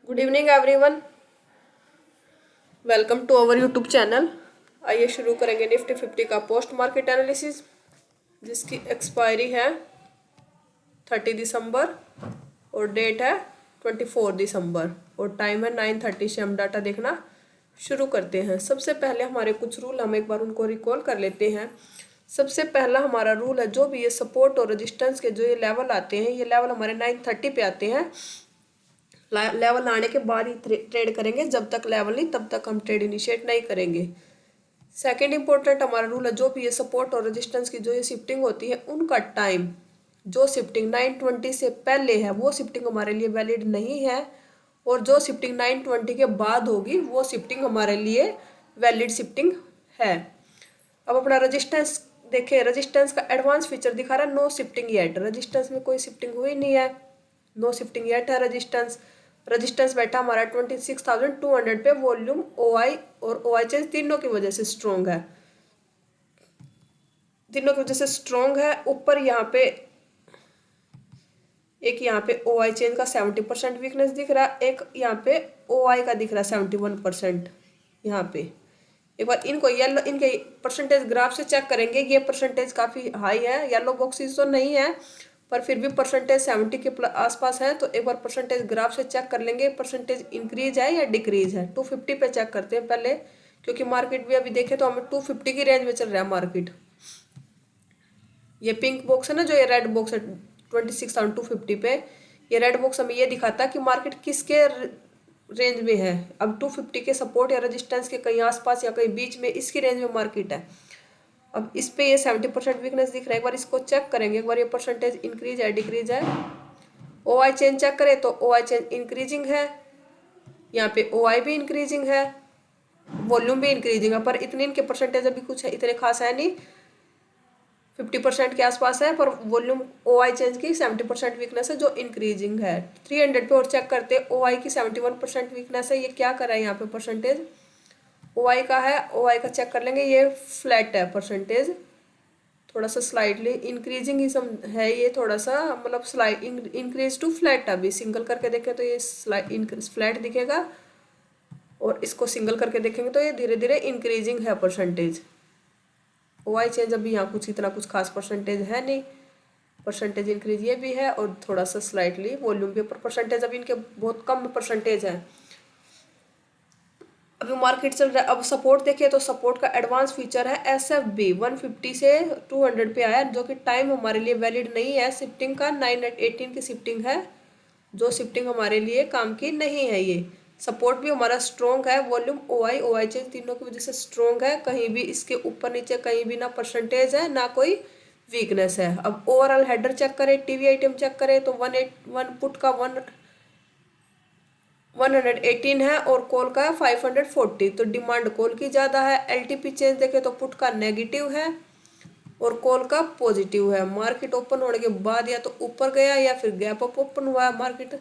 Good evening everyone, welcome to our YouTube channel. आइए शुरू करेंगे निफ्टी 50 का पोस्ट मार्केट एनालिसिस, जिसकी एक्सपायरी है 30 दिसंबर और डेट है 24 दिसंबर और टाइम है 9:30 से हम डाटा देखना शुरू करते हैं। सबसे पहले हमारे कुछ रूल हम एक बार उनको रिकॉल कर लेते हैं। सबसे पहला हमारा रूल है, जो भी ये सपोर्ट और रेजिस्टेंस के जो ये लेवल आते हैं, ये लेवल हमारे 9:30 पे आते हैं। लेवल आने के बाद ही ट्रेड करेंगे, जब तक लेवल नहीं तब तक हम ट्रेड इनिशिएट नहीं करेंगे। सेकंड इंपॉर्टेंट हमारा रूल है, जो भी ये सपोर्ट और रेजिस्टेंस की जो ये शिफ्टिंग होती है, उनका टाइम, जो शिफ्टिंग 9:20 से पहले है वो शिफ्टिंग हमारे लिए वैलिड नहीं है, और जो शिफ्टिंग 9:20 के बाद होगी वो शिफ्टिंग हमारे लिए वैलिड शिफ्टिंग है। अब अपना रेजिस्टेंस देखें। रेजिस्टेंस का एडवांस फीचर दिखा रहा है नो शिफ्टिंग येट। रेजिस्टेंस में कोई शिफ्टिंग हुई नहीं है, नो शिफ्टिंग येट है रेजिस्टेंस। रेजिस्टेंस बैठा हमारा 26,200 पे। वॉल्यूम OI और OI चेंज तीनों की वजह से स्ट्रॉन्ग है, तीनों की वजह से स्ट्रॉन्ग है। ऊपर यहाँ पे एक यहाँ पे OI चेंज का 70% वीकनेस दिख रहा है, एक यहाँ पे OI का दिख रहा है 71%। यहाँ पे एक बार इनको येलो, इनके परसेंटेज ग्राफ से चेक करेंगे। ये परसेंटेज काफ़ी हाई है, येलो बॉक्सेस तो नहीं है पर फिर भी परसेंटेज 70 के आसपास है। तो एक बार परसेंटेज ग्राफ से चेक कर लेंगे, परसेंटेज इंक्रीज है या डिक्रीज है। 250 पे चेक करते हैं पहले, क्योंकि मार्केट भी अभी देखें तो हमें 250 की रेंज में चल रहा है मार्केट। ये पिंक बॉक्स है ना, जो ये रेड बॉक्स है 26,250 पे, ये रेड बॉक्स हमें ये दिखाता है कि मार्केट किसके रेंज में है। अब 250 के सपोर्ट या रेजिस्टेंस के कहीं आसपास या कहीं बीच में इसकी रेंज में मार्केट है। अब इस पे ये 70% वीकनेस दिख रहा है, एक बार इसको चेक करेंगे। एक बार ये परसेंटेज इंक्रीज है डिक्रीज है। OI चेंज चेक करें तो OI चेंज इंक्रीजिंग है, यहाँ पे OI भी इंक्रीजिंग है, वॉल्यूम भी इंक्रीजिंग है, पर इतने इनके परसेंटेज अभी कुछ है इतने खास है नहीं, 50% के आसपास है। पर वॉल्यूम OI चेंज की 70% वीकनेस है जो इंक्रीजिंग है। 300 पे और चेक करते हैं। OI की 71% वीकनेस है, ये क्या कर रहा है यहाँ पे परसेंटेज OI का है। OI का चेक कर लेंगे, ये फ्लैट है परसेंटेज, थोड़ा सा स्लाइडली इंक्रीजिंग ही है, ये थोड़ा सा मतलब स्लाइड इंक्रीज टू फ्लैट। अभी सिंगल करके देखें तो ये स्लाइड फ्लैट दिखेगा, और इसको सिंगल करके देखेंगे तो ये धीरे धीरे इंक्रीजिंग है परसेंटेज। OI चेंज अभी यहाँ कुछ इतना कुछ खास परसेंटेज है नहीं, परसेंटेज इंक्रीज ये भी है, और थोड़ा सा स्लाइटली वॉल्यूम भी, पर परसेंटेज अभी इनके बहुत कम परसेंटेज है। अभी मार्केट चल रहा है। अब सपोर्ट देखिए तो सपोर्ट का एडवांस फीचर है SFB 150 से 200 पे आया, जो कि टाइम हमारे लिए वैलिड नहीं है शिफ्टिंग का। 9:18 की शिफ्टिंग है, जो शिफ्टिंग हमारे लिए काम की नहीं है। ये सपोर्ट भी हमारा स्ट्रॉन्ग है, वॉल्यूम OI चेंज तीनों की वजह से स्ट्रॉन्ग है, कहीं भी इसके ऊपर नीचे कहीं भी ना परसेंटेज है ना कोई वीकनेस है। अब ओवरऑल हेडर चेक करें, टीवी आइटम चेक करें तो 181 पुट का 118 है और कॉल का 540। तो डिमांड कॉल की ज़्यादा है। LTP चेंज देखें तो पुट का नेगेटिव है और कॉल का पॉजिटिव है। मार्केट ओपन होने के बाद या तो ऊपर गया या फिर गैप अप ओपन हुआ है। मार्केट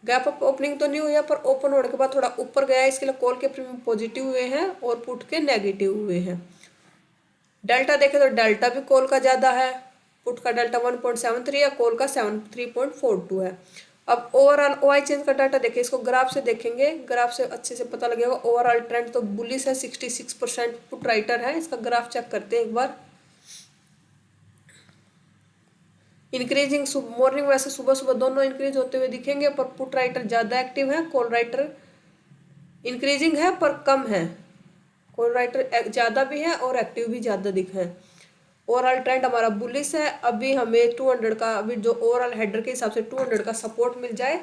गैप अप ओपनिंग तो नहीं हुई है, पर ओपन होने के बाद थोड़ा ऊपर गया है, इसके लिए कॉल के प्रीमियम पॉजिटिव हुए हैं और पुट के नेगेटिव हुए हैं। डेल्टा देखें तो डेल्टा भी कॉल का ज़्यादा है, पुट का डेल्टा 1.73 है, कॉल का 3.42 है। अब ओवरऑल OI चेंज का डाटा देखिए, इसको ग्राफ से देखेंगे, ग्राफ से अच्छे से पता लगेगा। ओवरऑल ट्रेंड तो बुलिश है, 66% पुट राइटर है। इसका ग्राफ चेक करते हैं एक बार। इंक्रीजिंग मॉर्निंग वैसे सुबह सुबह दोनों इंक्रीज होते हुए दिखेंगे, पर पुट राइटर ज़्यादा एक्टिव है, कॉल राइटर इंक्रीजिंग है पर कम है। कॉल राइटर ज़्यादा भी है और एक्टिव भी ज़्यादा दिख है। ओवरऑल ट्रेंड हमारा बुलिश है। अभी हमें 200 का, अभी जो ओवरऑल हेडर के हिसाब से 200 का सपोर्ट मिल जाए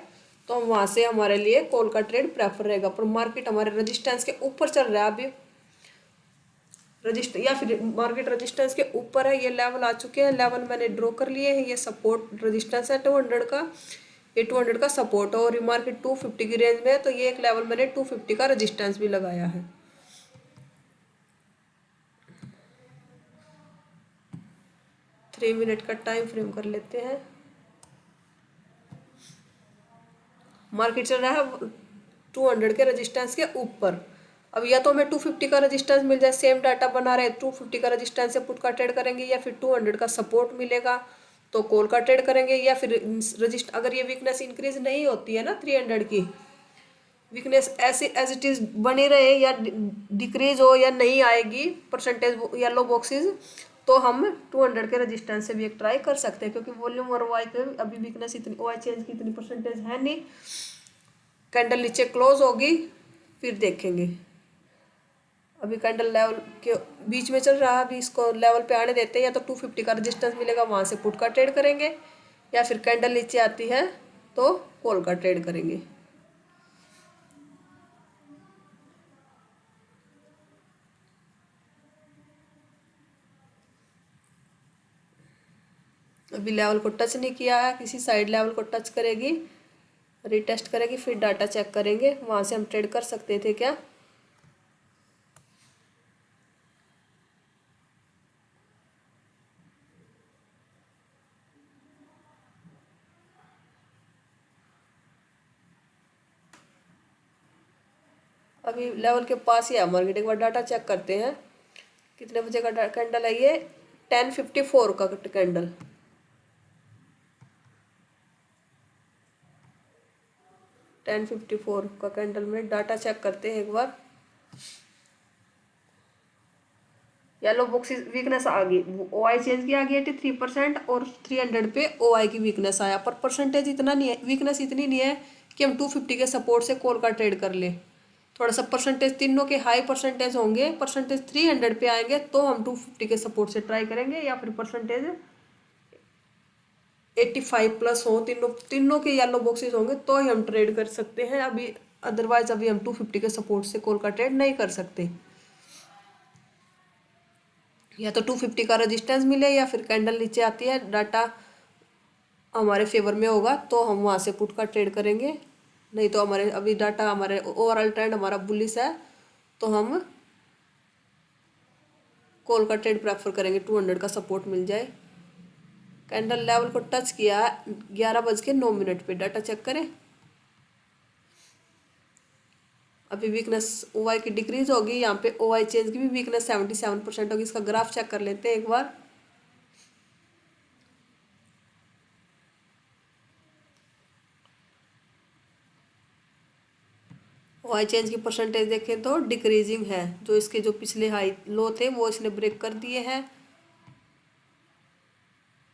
तो हम वहाँ से हमारे लिए कॉल का ट्रेड प्रेफर रहेगा। पर मार्केट हमारे रजिस्टेंस के ऊपर चल रहा है अभी, रजिस्टर या फिर मार्केट रजिस्टेंस के ऊपर है। ये लेवल आ चुके हैं, लेवल मैंने ड्रॉ कर लिए हैं। ये सपोर्ट रजिस्टेंस है 200 का, ये 200 का सपोर्ट है, और मार्केट 250 की रेंज में है, तो ये एक लेवल मैंने 250 का रजिस्टेंस भी लगाया है। 3 मिनट का टाइम फ्रेम कर लेते हैं। मार्केट चल रहा है 200 के रजिस्टेंस के ऊपर। अब या तो हमें 250 का रजिस्टेंस मिल जाए, सेम डाटा बना रहे 250 का रजिस्टेंस से पुट का ट्रेड करेंगे, या फिर 200 का सपोर्ट मिलेगा तो कॉल का ट्रेड करेंगे, या फिर रजिस्ट अगर ये वीकनेस इंक्रीज नहीं होती है ना 300 की, वीकनेस ऐसे एज इट इज बनी रहे या डिक्रीज हो या नहीं आएगी परसेंटेज येलो बॉक्सेस, तो हम 200 के रेजिस्टेंस से भी एक ट्राई कर सकते हैं, क्योंकि वॉल्यूम और वाई पे अभी वीकनेस इतनी ओ आई चेंज की इतनी परसेंटेज है नहीं। कैंडल नीचे क्लोज होगी फिर देखेंगे। अभी कैंडल लेवल के बीच में चल रहा है, अभी इसको लेवल पे आने देते हैं, या तो 250 का रेजिस्टेंस मिलेगा वहां से पुट का ट्रेड करेंगे, या फिर कैंडल नीचे आती है तो कॉल का ट्रेड करेंगे। अभी लेवल को टच नहीं किया है, किसी साइड लेवल को टच करेगी, रीटेस्ट करेगी, फिर डाटा चेक करेंगे, वहां से हम ट्रेड कर सकते थे क्या। अभी लेवल के पास ही है मार्केट, एक बार डाटा चेक करते हैं कितने बजे का कैंडल है ये। 10:54 का कैंडल, 10:54 का कैंडल में डाटा चेक करते हैं एक बार। येलो बॉक्स वीकनेस आ गई, ओ आई चेंज की आ गई 83%, और 300 पे ओ आई की वीकनेस आया, पर परसेंटेज इतना नहीं है, वीकनेस इतनी नहीं है कि हम 250 के सपोर्ट से कॉल का ट्रेड कर ले। थोड़ा सा परसेंटेज तीनों के हाई परसेंटेज होंगे, परसेंटेज 300 पे आएंगे तो हम 250 के सपोर्ट से ट्राई करेंगे, या फिर परसेंटेज 85 प्लस हो, तीनों तीनों के येलो बॉक्सेस होंगे तो ही हम ट्रेड कर सकते हैं। अभी अदरवाइज अभी हम 250 के सपोर्ट से कॉल का ट्रेड नहीं कर सकते। या तो 250 का रेजिस्टेंस मिले, या फिर कैंडल नीचे आती है, डाटा हमारे फेवर में होगा तो हम वहाँ से पुट का ट्रेड करेंगे, नहीं तो हमारे अभी डाटा हमारे ओवरऑल ट्रेंड हमारा बुलिश है तो हम कॉल का ट्रेड प्रेफर करेंगे, 200 का सपोर्ट मिल जाए। कैंडल लेवल को टच किया 11:09 पे, डाटा चेक करें। अभी वीकनेस ओ आई की डिक्रीज होगी, यहाँ पे ओ आई चेंज की भी वीकनेस 77% होगी। इसका ग्राफ चेक कर लेते हैं एक बार। ओ आई चेंज की परसेंटेज देखें तो डिक्रीजिंग है, जो इसके जो पिछले हाई लो थे वो इसने ब्रेक कर दिए हैं।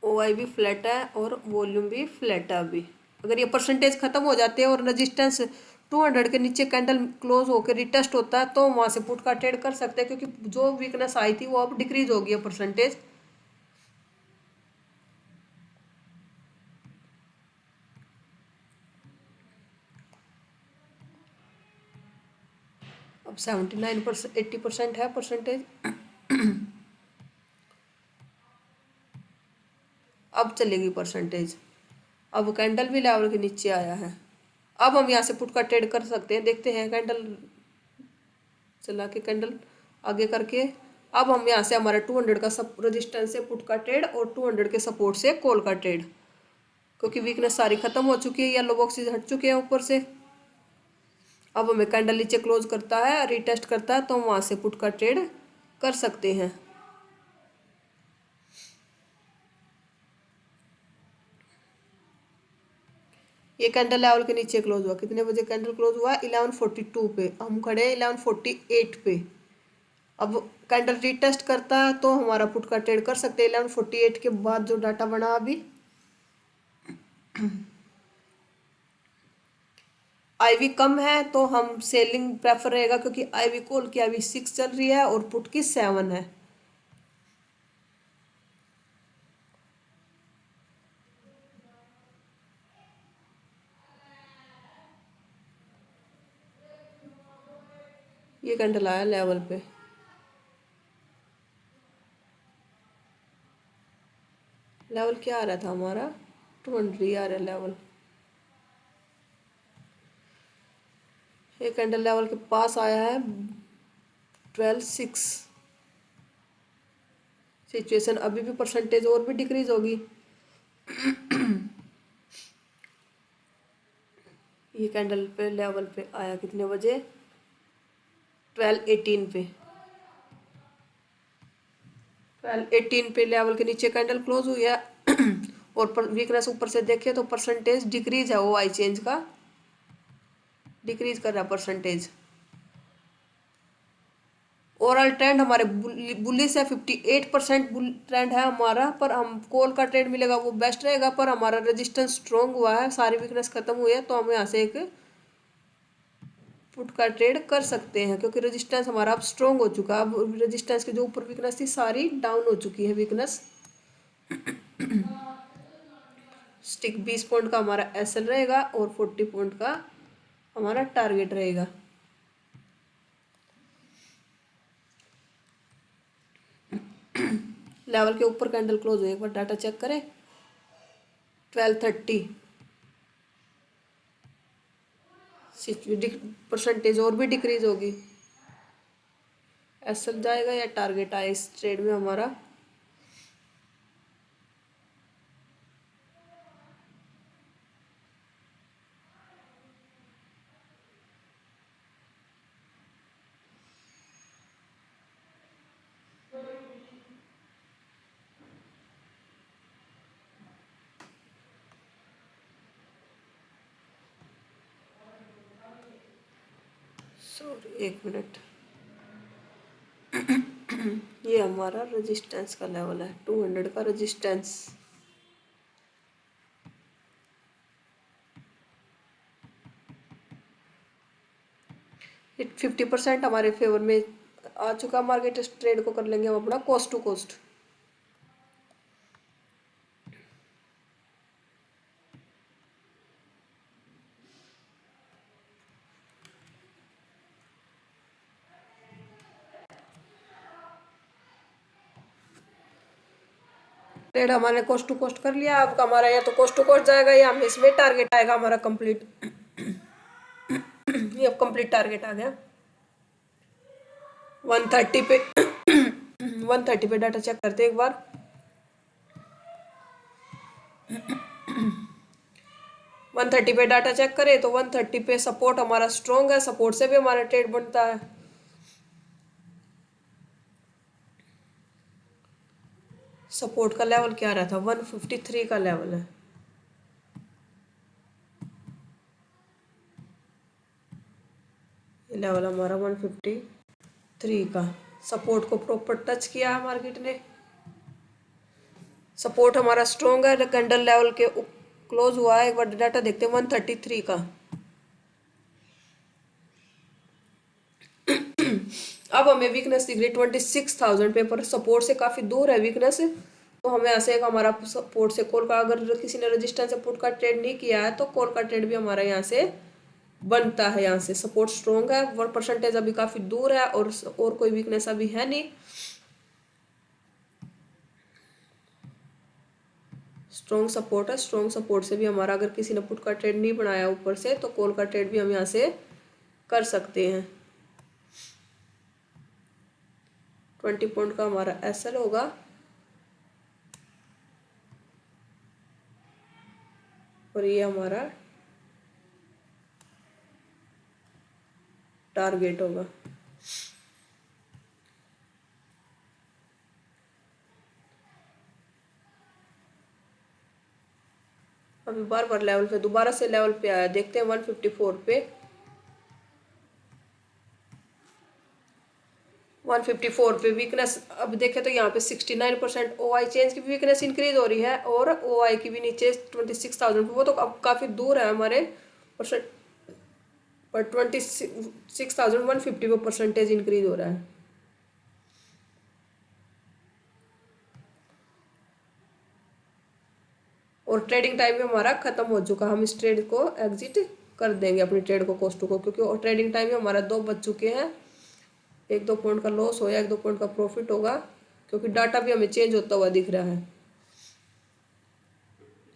ओ आई भी फ्लैट है और वॉल्यूम भी फ्लैट है। अभी अगर ये परसेंटेज खत्म हो जाते हैं और रजिस्टेंस 200 के नीचे कैंडल क्लोज होकर रिटेस्ट होता है तो वहां से पुट का ट्रेड कर सकते हैं, क्योंकि जो वीकनेस आई थी वो अब डिक्रीज हो गई है परसेंटेज। अब 79%, 80% है परसेंटेज। अब चलेगी परसेंटेज। अब कैंडल भी लेवल के नीचे आया है, अब हम यहाँ से पुट का ट्रेड कर सकते हैं। देखते हैं कैंडल चला के, कैंडल आगे करके, अब हम यहाँ से हमारा 200 का सब रेजिस्टेंस से पुट का ट्रेड और 200 के सपोर्ट से कॉल का ट्रेड, क्योंकि वीकनेस सारी खत्म हो चुकी है, येलो बॉक्सेस हट चुके हैं ऊपर से। अब हमें कैंडल नीचे क्लोज करता है, रीटेस्ट करता है, तो हम वहाँ से पुट का ट्रेड कर सकते हैं। ये कैंडल लेवल के नीचे क्लोज हुआ, कितने बजे कैंडल क्लोज हुआ? 11:42 पे, हम खड़े हैं 11:48 पे। अब कैंडल रीटेस्ट करता है तो हमारा पुट का ट्रेड कर सकते हैं 11:48 के बाद जो डाटा बना अभी। आईवी कम है तो हम सेलिंग प्रेफर रहेगा, क्योंकि आईवी कॉल की आईवी 6 चल रही है और पुट की 7 है। ये कैंडल आया लेवल पे, लेवल क्या आ रहा था हमारा? 200 आ रहा है लेवल। ये कैंडल लेवल के पास आया है 12:06। सिचुएशन अभी भी परसेंटेज और भी डिक्रीज होगी। ये कैंडल पे लेवल पे आया कितने बजे? 12:18 पे, 12:18 पे लेवल के नीचे कैंडल क्लोज हुई है। और वीकनेस ऊपर से देखे तो परसेंटेज डिक्रीज है ओ आई चेंज का, डिक्रीज कर रहा है परसेंटेज। ओवरऑल ट्रेंड हमारे बुलिश है, 58% बुल ट्रेंड है हमारा, पर हम कॉल का ट्रेंड मिलेगा वो बेस्ट रहेगा, पर हमारा रेजिस्टेंस स्ट्रॉन्ग हुआ है, सारी वीकनेस खत्म हुई है, तो हम यहाँ से एक पुट का ट्रेड कर सकते हैं, क्योंकि रेजिस्टेंस हमारा अब स्ट्रॉन्ग हो चुका है। अब रेजिस्टेंस के जो ऊपर वीकनेस थी सारी डाउन हो चुकी है वीकनेस। स्टिक 20 पॉइंट का हमारा एसएल रहेगा और 40 पॉइंट का हमारा टारगेट रहेगा। लेवल के ऊपर कैंडल क्लोज हो, एक बार डाटा चेक करें। 1230 परसेंटेज और भी डिक्रीज होगी। एसएल जाएगा या टारगेट आए इस ट्रेड में हमारा। सॉरी, एक मिनट। ये हमारा रेजिस्टेंस का लेवल है, 200 का रेजिस्टेंस। ये 50% हमारे फेवर में आ चुका मार्केट। इस ट्रेड को कर लेंगे हम अपना कोस्ट टू कोस्ट। ट्रेड हमारे कोस्ट टू कोस्ट कर लिया। अब हमारा या तो कोस्ट टू कोस्ट जाएगा या हम इसमें टारगेट आएगा हमारा कंप्लीट। ये अब कंप्लीट टारगेट आ गया 130 पे। 130 पे डाटा चेक करते एक बार। 130 पे डाटा चेक करें तो 130 पे सपोर्ट हमारा स्ट्रॉन्ग है, सपोर्ट से भी हमारा ट्रेड बनता है। सपोर्ट का लेवल क्या रहा था, 153 का लेवल है। ये लेवल हमारा 153 का। सपोर्ट को प्रॉपर टच किया है मार्केट ने। सपोर्ट हमारा स्ट्रॉन्ग है, कैंडल लेवल के क्लोज हुआ है। एक बार डाटा देखते हैं 133 का। अब हमें वीकनेस दिख रही 26,000 पे, पर सपोर्ट से काफी दूर है वीकनेस। तो हमें ऐसे एक हमारा सपोर्ट से कॉल का, अगर किसी ने रेजिस्टेंस से पुट का ट्रेड नहीं किया है तो कॉल का ट्रेड भी हमारा यहाँ से बनता है। यहाँ से सपोर्ट स्ट्रॉन्ग है, 1% अभी काफी दूर है, और कोई वीकनेस अभी है नहीं। स्ट्रॉन्ग सपोर्ट है, स्ट्रॉन्ग सपोर्ट से भी हमारा, अगर किसी ने पुट का ट्रेड नहीं बनाया ऊपर से, तो कॉल का ट्रेड भी हम यहाँ से कर सकते हैं। 20 पॉइंट का हमारा एसएल होगा और ये हमारा टारगेट होगा। अभी बार बार लेवल पे दोबारा से लेवल पे आया, देखते हैं 154 पे। 154 पे वीकनेस अब देखें तो यहाँ पे 69% ओआई चेंज की भी वीकनेस इंक्रीज हो रही है, और ओआई की भी नीचे 26,000 पे। वो तो अब काफ़ी दूर है हमारे परसेंट, पर 26,150 पे परसेंटेज इंक्रीज हो रहा है। और ट्रेडिंग टाइम भी हमारा खत्म हो चुका, हम इस ट्रेड को एग्जिट कर देंगे, अपनी ट्रेड को कोस्ट को, क्योंकि ट्रेडिंग टाइम भी हमारा 2 बज चुके हैं। 1-2 पॉइंट का लॉस हो या 1-2 पॉइंट का प्रॉफिट होगा, क्योंकि डाटा भी हमें चेंज होता हुआ दिख रहा है।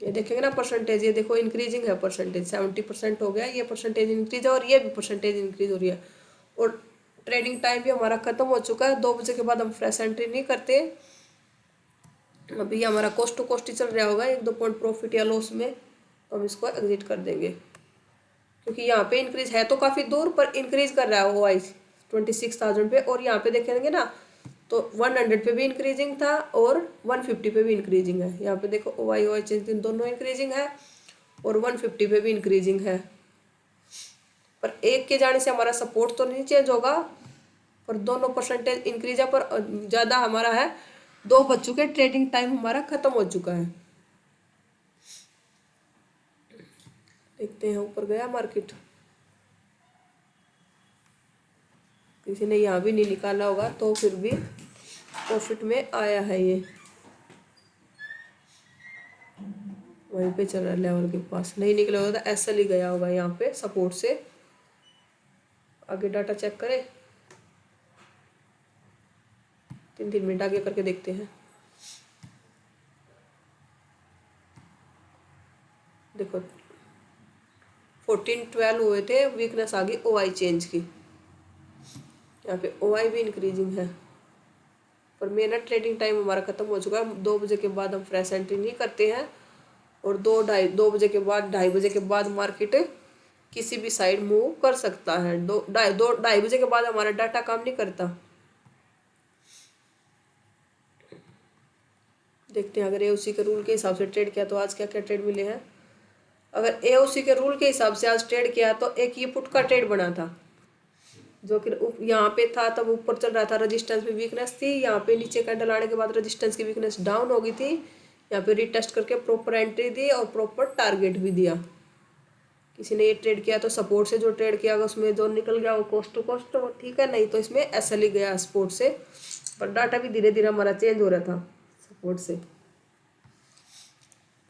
ये देखेंगे ना परसेंटेज, ये देखो इंक्रीजिंग है परसेंटेज, 70% हो गया, ये परसेंटेज इंक्रीज है और ये भी परसेंटेज इंक्रीज हो रही है। और ट्रेडिंग टाइम भी हमारा खत्म हो चुका है, 2 बजे के बाद हम फ्रेश एंट्री नहीं करते। अभी हमारा कोस्ट टू कोस्ट ही चल रहा होगा, 1-2 पॉइंट प्रॉफिट या लॉस में, तो हम इसको एग्जिट कर देंगे, क्योंकि यहाँ पे इंक्रीज है तो काफ़ी दूर, पर इंक्रीज कर रहा है ओआई 26,000 पे। और यहाँ पे देखेंगे ना तो 100 पे भी इंक्रीजिंग था और 150 पे भी इंक्रीजिंग है। यहाँ पे देखो ओआई चेंज दोनों इंक्रीजिंग है, और 150 पे भी इंक्रीजिंग है। पर एक के जाने से हमारा सपोर्ट तो नहीं चेंज होगा, पर दोनों परसेंटेज इंक्रीज है, पर ज़्यादा हमारा है, 2 बज चुके, ट्रेडिंग टाइम हमारा खत्म हो चुका है। देखते हैं ऊपर गया मार्केट, किसी ने यहाँ भी नहीं निकाला होगा तो फिर भी प्रॉफिट में आया है ये, वहीं पे चल रहा है लेवल के पास, नहीं निकला होगा तो ऐसा ही गया होगा यहाँ पे सपोर्ट से। आगे डाटा चेक करें, 3 मिनट आगे करके देखते हैं। देखो 14-12 हुए थे, वीकनेस आ गई OI चेंज की, यहाँ पे OI भी इंक्रीजिंग है, पर मेरा ट्रेडिंग टाइम हमारा खत्म हो चुका है। 2 बजे के बाद हम फ्रेश एंट्री नहीं करते हैं, और 2 बजे के बाद 2:30 बजे के बाद मार्केट किसी भी साइड मूव कर सकता है। 2:30 बजे के बाद हमारा डाटा काम नहीं करता। देखते हैं अगर AOC के रूल के हिसाब से ट्रेड किया तो आज क्या क्या ट्रेड मिले हैं। अगर AOC के रूल के हिसाब से आज ट्रेड किया तो एक ये पुट का ट्रेड बना था, जो कि यहाँ पे था, तब ऊपर चल रहा था, रेजिस्टेंस में वीकनेस थी, यहाँ पे नीचे कैंडल आने के बाद रेजिस्टेंस की वीकनेस डाउन हो गई थी, यहाँ पे रीटेस्ट करके प्रॉपर एंट्री दी और प्रॉपर टारगेट भी दिया। किसी ने ये ट्रेड किया तो सपोर्ट से जो ट्रेड किया उसमें जो निकल गया वो कॉस्ट टू कॉस्ट, वो ठीक है, नहीं तो इसमें SL ही गया सपोर्ट से, पर डाटा भी धीरे धीरे हमारा चेंज हो रहा था। सपोर्ट से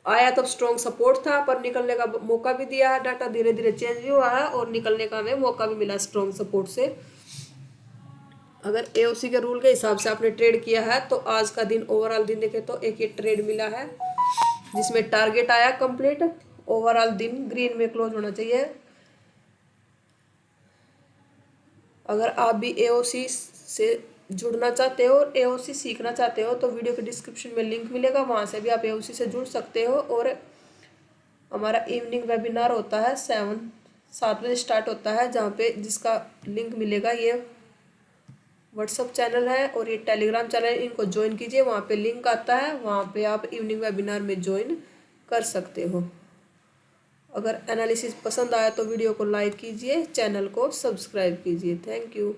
आया तब स्ट्रॉन्ग सपोर्ट था, पर निकलने का मौका भी दिया है, डाटा धीरे धीरे चेंज भी हुआ है और निकलने का हमें मौका भी मिला स्ट्रॉन्ग सपोर्ट से। अगर AOC के रूल के हिसाब से आपने ट्रेड किया है तो आज का दिन ओवरऑल दिन देखे तो एक ये ट्रेड मिला है, जिसमें टारगेट आया कंप्लीट, ओवरऑल दिन ग्रीन में क्लोज होना चाहिए। अगर आप भी AOC से जुड़ना चाहते हो और AOC सीखना चाहते हो तो वीडियो के डिस्क्रिप्शन में लिंक मिलेगा, वहाँ से भी आप AOC से जुड़ सकते हो। और हमारा इवनिंग वेबिनार होता है 7 बजे स्टार्ट होता है, जहाँ पे जिसका लिंक मिलेगा, ये व्हाट्सअप चैनल है और ये टेलीग्राम चैनल, इनको ज्वाइन कीजिए, वहाँ पे लिंक आता है, वहाँ पे आप इवनिंग वेबिनार में ज्वाइन कर सकते हो। अगर एनालिसिस पसंद आया तो वीडियो को लाइक कीजिए, चैनल को सब्सक्राइब कीजिए। Thank you.